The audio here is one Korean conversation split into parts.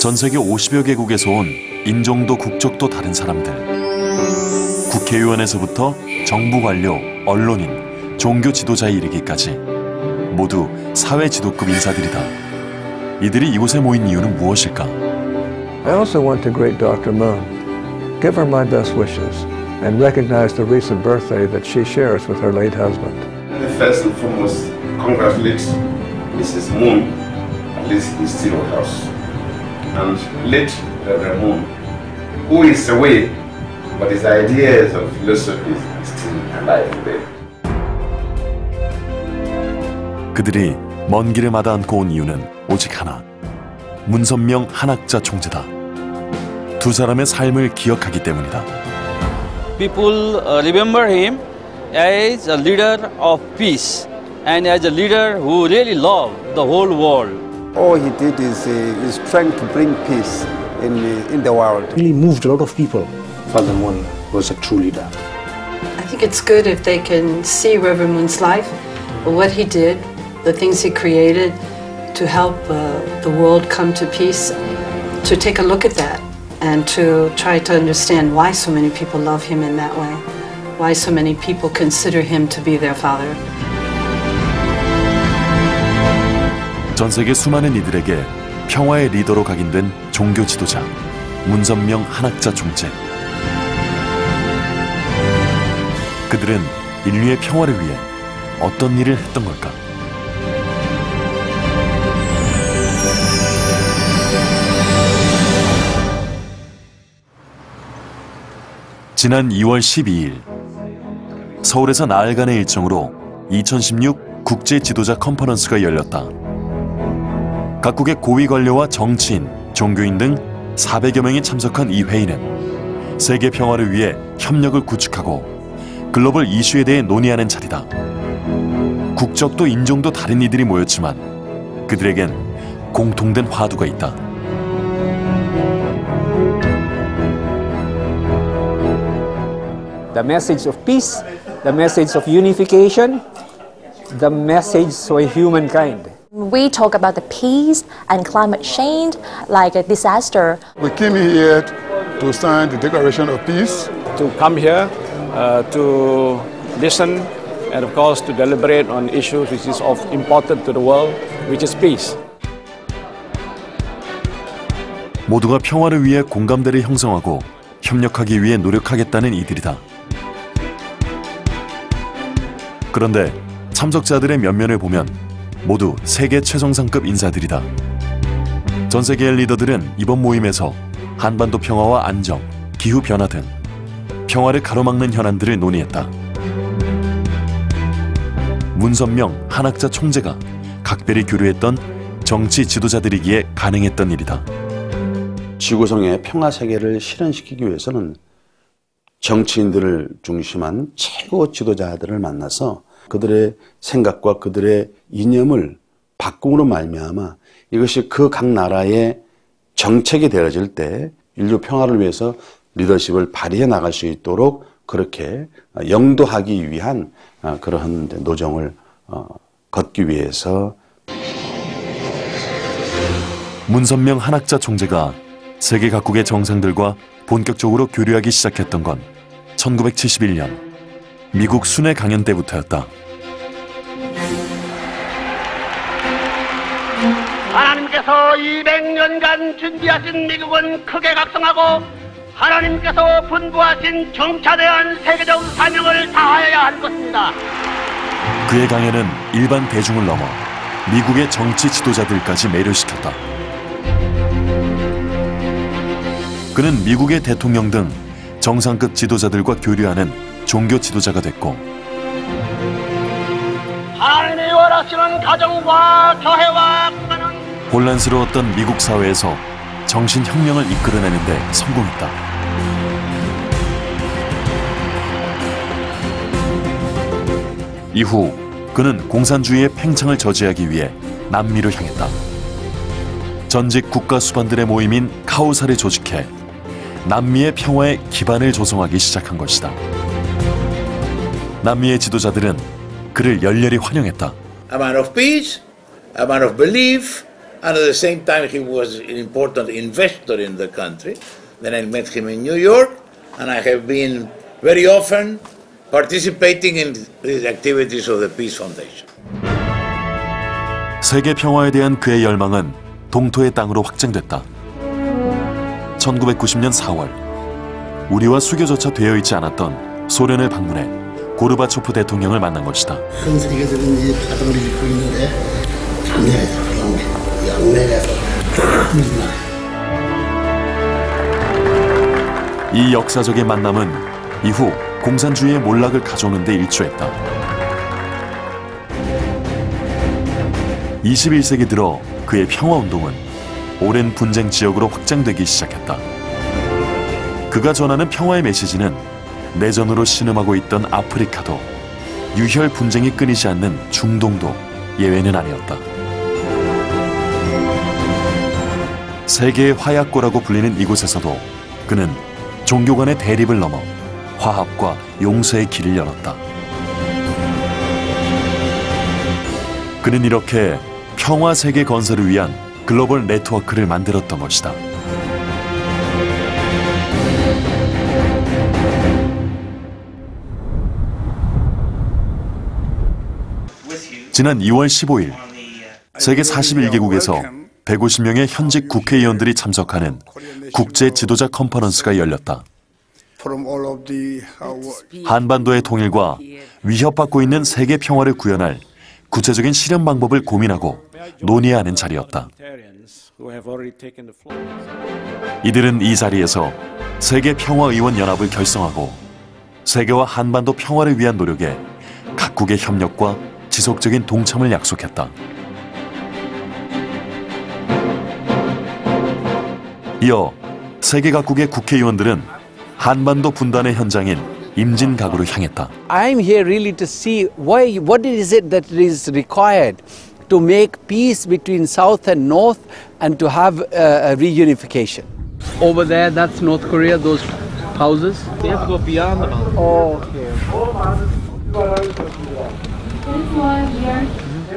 전 세계 50여 개국에서 온 인종도 국적도 다른 사람들. 국회의원에서부터 정부 관료, 언론인, 종교 지도자에 이르기까지 모두 사회 지도급 인사들이다. 이들이 이곳에 모인 이유는 무엇일까? I also want to greet Dr. Moon, give her my best wishes, and recognize the recent birthday that she shares with her late husband. First and foremost, congratulate Mrs. Moon, at least in Steel House, and late Reverend Moon, who is away, but his ideas of philosophy is still alive today. 그들이 먼 길을 마다 안고 온 이유는 오직 하나. 문선명 한학자 총재다. 두 사람의 삶을 기억하기 때문이다. People remember him as a leader of peace and as a leader who really loved the whole world. All he did is trying to bring peace in the world. Really moved a lot of people. Father Moon was a true leader. I think it's good if they can see Reverend Moon's life, what he did, the things he created to help the world come to peace, to take a look at that and to try to understand why so many people love him in that way, why so many people consider him to be their father. 전 세계 수많은 이들에게 평화의 리더로 각인된 종교 지도자 문선명 한학자 총재. 그들은 인류의 평화를 위해 어떤 일을 했던 걸까? 지난 2월 12일 서울에서 나흘간의 일정으로 2016 국제 지도자 컨퍼런스가 열렸다. 각국의 고위 관료와 정치인, 종교인 등 400여 명이 참석한 이 회의는 세계 평화를 위해 협력을 구축하고 글로벌 이슈에 대해 논의하는 자리다. 국적도 인종도 다른 이들이 모였지만 그들에겐 공통된 화두가 있다. The message of peace, the message of unification, the message for humankind. We talk about the peace and climate change like a disaster. We came here to sign the Declaration of Peace. To come here to listen and of course to deliberate on issues which is of important to the world, which is peace. 모두가 평화를 위해 공감대를 형성하고 협력하기 위해 노력하겠다는 이들이다. 그런데 참석자들의 면면을 보면 모두 세계 최정상급 인사들이다. 전 세계의 리더들은 이번 모임에서 한반도 평화와 안정, 기후변화 등 평화를 가로막는 현안들을 논의했다. 문선명 한학자 총재가 각별히 교류했던 정치 지도자들이기에 가능했던 일이다. 지구상의 평화 세계를 실현시키기 위해서는 정치인들을 중심한 최고 지도자들을 만나서 그들의 생각과 그들의 이념을 바꿈으로 말미암아 이것이 그 각 나라의 정책이 되어질 때 인류 평화를 위해서 리더십을 발휘해 나갈 수 있도록 그렇게 영도하기 위한 그러한 노정을 걷기 위해서 문선명 한학자 총재가 세계 각국의 정상들과 본격적으로 교류하기 시작했던 건 1971년 미국 순회 강연 때부터였다. 하나님께서 200년간 준비하신 미국은 크게 각성하고 하나님께서 분부하신 정찰대한 세계적 사명을 다하여야 할 것입니다. 그의 강연은 일반 대중을 넘어 미국의 정치 지도자들까지 매료시켰다. 그는 미국의 대통령 등 정상급 지도자들과 교류하는 종교 지도자가 됐고 하나님이 원하시는 가정과 교회와 국가는 혼란스러웠던 미국 사회에서 정신혁명을 이끌어내는 데 성공했다. 이후 그는 공산주의의 팽창을 저지하기 위해 남미로 향했다. 전직 국가 수반들의 모임인 카우사를 조직해 남미의 평화의 기반을 조성하기 시작한 것이다. 남미의 지도자들은 그를 열렬히 환영했다. A man of peace, a man of belief, And at the same time, he was an important investor in the country. Then I met him in New York, and I have been very often participating in the activities of the Peace Foundation. 세계 평화에 대한 그의 열망은 동토의 땅으로 확장됐다. 1990년 4월, 우리와 수교조차 되어 있지 않았던 소련을 방문해 고르바초프 대통령을 만난 것이다. 전 세계적인 이 파동을 일고 있는데 참여해서 영내에서 이 역사적인 만남은 이후 공산주의의 몰락을 가져오는 데 일조했다. 21세기 들어 그의 평화운동은 오랜 분쟁 지역으로 확장되기 시작했다. 그가 전하는 평화의 메시지는 내전으로 신음하고 있던 아프리카도 유혈 분쟁이 끊이지 않는 중동도 예외는 아니었다. 세계의 화약고라고 불리는 이곳에서도 그는 종교 간의 대립을 넘어 화합과 용서의 길을 열었다. 그는 이렇게 평화 세계 건설을 위한 글로벌 네트워크를 만들었던 것이다. 지난 2월 15일 세계 41개국에서 150명의 현직 국회의원들이 참석하는 국제 지도자 컨퍼런스가 열렸다. 한반도의 통일과 위협받고 있는 세계 평화를 구현할 구체적인 실현 방법을 고민하고 논의해야 하는 자리였다. 이들은 이 자리에서 세계평화의원연합을 결성하고 세계와 한반도 평화를 위한 노력에 각국의 협력과 지속적인 동참을 약속했다. 이어 세계 각국의 국회의원들은 한반도 분단의 현장인 임진각으로 향했다. I'm here really to see what is it that is required to make peace between South and North and to have a reunification. Over there, that's North Korea, those houses. They have to go beyond the mountain. Oh, okay.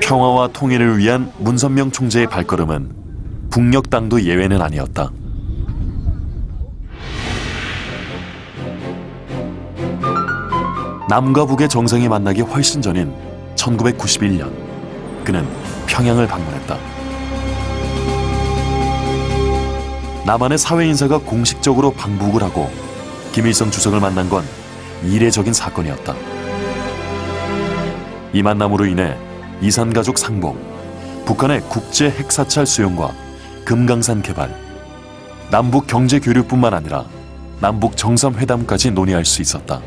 평화와 통일을 위한 문선명 총재의 발걸음은 북녘 땅도 예외는 아니었다. 남과 북의 정상이 만나기 훨씬 전인 1991년 그는 평양을 방문했다. 남한의 사회 인사가 공식적으로 방북을 하고 김일성 주석을 만난 건 이례적인 사건이었다. 이 만남으로 인해 이산가족 상봉, 북한의 국제 핵사찰 수용과 금강산 개발, 남북 경제 교류뿐만 아니라 남북 정상회담까지 논의할 수 있었다.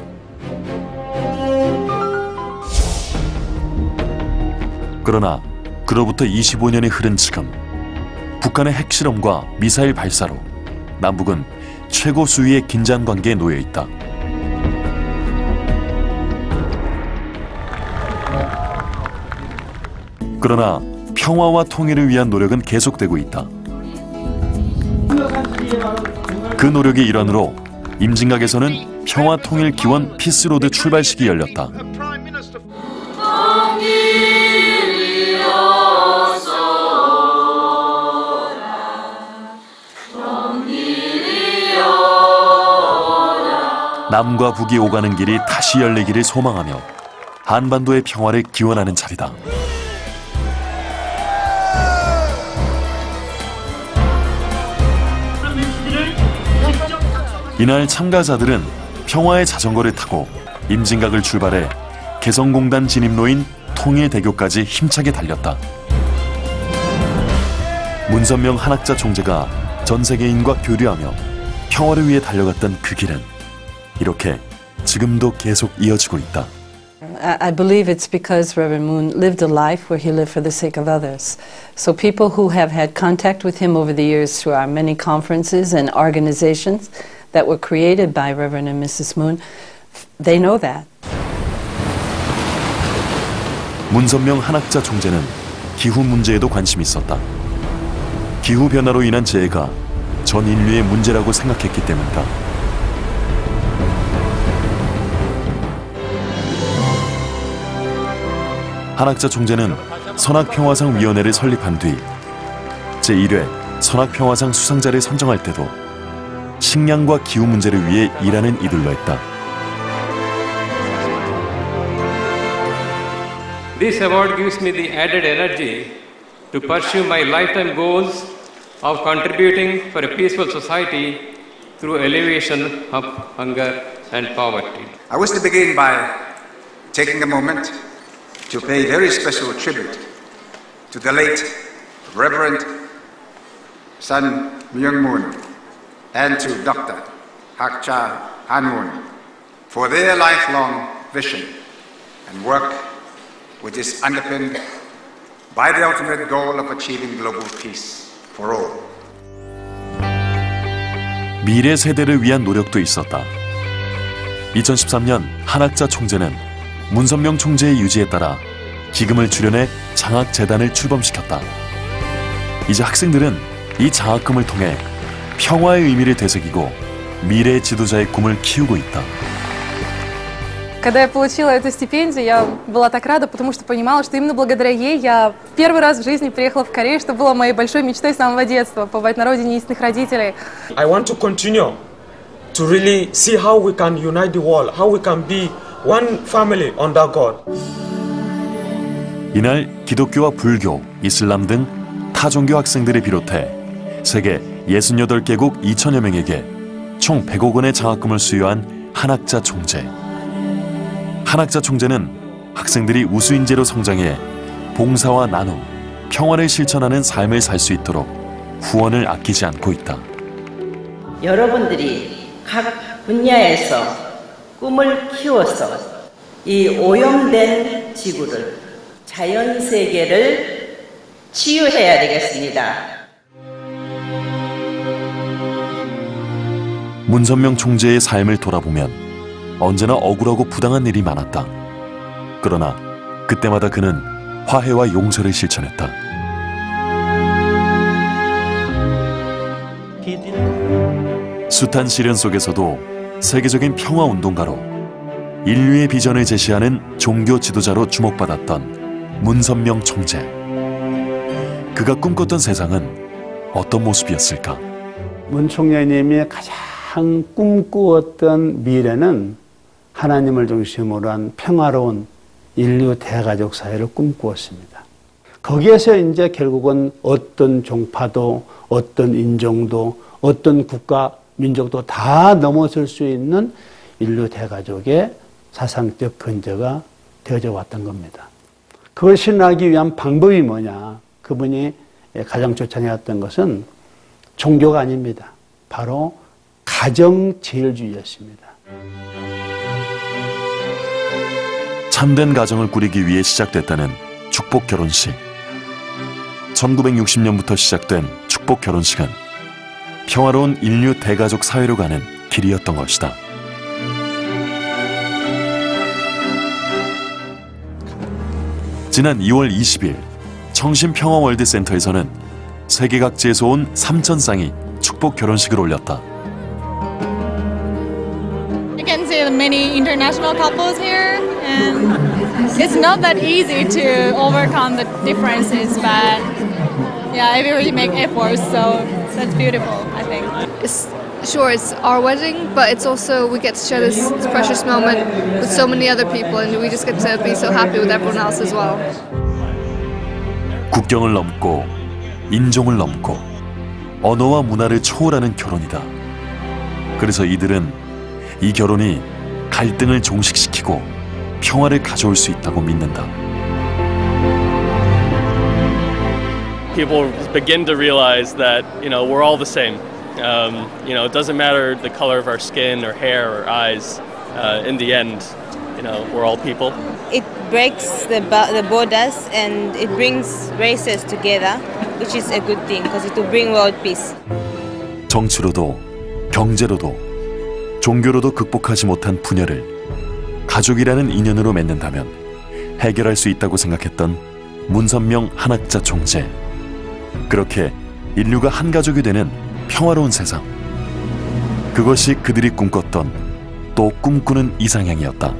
그러나 그로부터 25년이 흐른 지금 북한의 핵실험과 미사일 발사로 남북은 최고 수위의 긴장 관계에 놓여 있다. 그러나 평화와 통일을 위한 노력은 계속되고 있다. 그 노력의 일환으로 임진각에서는 평화통일기원 피스로드 출발식이 열렸다. 남과 북이 오가는 길이 다시 열리기를 소망하며 한반도의 평화를 기원하는 자리다. 이날 참가자들은 평화의 자전거를 타고 임진각을 출발해 개성공단 진입로인 통일대교까지 힘차게 달렸다. 문선명 한학자 총재가 전 세계인과 교류하며 평화를 위해 달려갔던 그 길은 이렇게 지금도 계속 이어지고 있다. I believe it's because Reverend Moon lived a life where he lived for the sake of others. So people who have had contact with him over the years through our many conferences and organizations that were created by Reverend and Mrs. Moon, they know that. 문선명 한학자 총재는 기후 문제에도 관심이 있었다. 기후 변화로 인한 재해가 전 인류의 문제라고 생각했기 때문이다. 한학자 총재는 선악평화상 위원회를 설립한 뒤 제1회 선악평화상 수상자를 선정할 때도 식량과 기후 문제를 위해 일하는 이들로 했다. This award gives me the added energy to pursue my lifetime goals of contributing for a peaceful society through alleviation of hunger and poverty. I wish to begin by taking a moment to pay very special tribute to the late Reverend Sun Myung Moon and to Dr. Hak Cha Han Moon for their lifelong vision and work, which is underpinned by the ultimate goal of achieving global peace for all. 미래 세대를 위한 노력도 있었다. 2013년 한학자 총재는 문선명 총재의 유지에 따라 기금을 출연해 장학재단을 출범시켰다. 이제 학생들은 이 장학금을 통해 평화의 의미를 되새기고 미래의 지도자의 꿈을 키우고 있다. Когда я получила эту стипендию, я была так рада, потому что понимала, что именно благодаря ей я первый раз в жизни приехала в Корею, что было моей большой мечтой с самого детства, побывать на родине истинных родителей. I want to continue to really see how we can unite the world, how we can be one family under God. 이날 기독교와 불교, 이슬람 등 타종교 학생들을 비롯해 세계 68개국 2천여 명에게 총 100억 원의 장학금을 수여한 한학자 총재. 한학자 총재는 학생들이 우수인재로 성장해 봉사와 나눔, 평화를 실천하는 삶을 살 수 있도록 후원을 아끼지 않고 있다. 여러분들이 각 분야에서 꿈을 키워서 이 오염된 지구를, 자연 세계를 치유해야 되겠습니다. 문선명 총재의 삶을 돌아보면 언제나 억울하고 부당한 일이 많았다. 그러나 그때마다 그는 화해와 용서를 실천했다. 숱한 시련 속에서도 세계적인 평화운동가로 인류의 비전을 제시하는 종교 지도자로 주목받았던 문선명 총재. 그가 꿈꿨던 세상은 어떤 모습이었을까? 문 총재님이 가장 꿈꾸었던 미래는 하나님을 중심으로 한 평화로운 인류 대가족 사회를 꿈꾸었습니다. 거기에서 이제 결국은 어떤 종파도, 어떤 인종도, 어떤 국가, 민족도 다 넘어설 수 있는 인류 대가족의 사상적 근저가 되어져 왔던 겁니다. 그걸 실현하기 위한 방법이 뭐냐? 그분이 가장 쫓아내었던 것은 종교가 아닙니다. 바로 가정제일주의였습니다. 참된 가정을 꾸리기 위해 시작됐다는 축복 결혼식. 1960년부터 시작된 축복 결혼식은 평화로운 인류 대가족 사회로 가는 길이었던 것이다. 지난 2월 20일 청신평화월드센터에서는 세계 각지에서 온 3,000쌍이 축복 결혼식을 올렸다. You can see many international couples here, and it's not that easy to overcome the differences, but yeah, everybody make efforts, so that's beautiful, I think. Sure, it's our wedding, but it's also we get to share this precious moment with so many other people, and we just get to be so happy with everyone else as well. 국경을 넘고 인종을 넘고 언어와 문화를 초월하는 결혼이다. 그래서 이들은 이 결혼이 갈등을 종식시키고 평화를 가져올 수 있다고 믿는다. People begin to realize that, we're all the same. It doesn't matter the color of our skin or hair or eyes. In the end, we're all people. It breaks the borders and it brings races together, which is a good thing because it will bring world peace. 정치로도 경제로도 종교로도 극복하지 못한 분열을 가족이라는 인연으로 맺는다면 해결할 수 있다고 생각했던 문선명 한학자 총재. 그렇게 인류가 한 가족이 되는 평화로운 세상. 그것이 그들이 꿈꿨던 또 꿈꾸는 이상향이었다.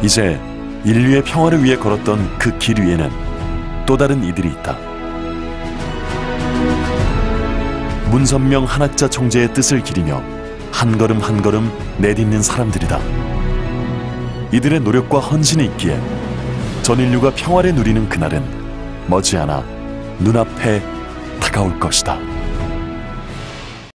이제 인류의 평화를 위해 걸었던 그 길 위에는 또 다른 이들이 있다. 문선명 한학자 총재의 뜻을 기리며 한 걸음 한 걸음 내딛는 사람들이다. 이들의 노력과 헌신이 있기에 전 인류가 평화를 누리는 그날은 머지않아 눈앞에 다가올 것이다.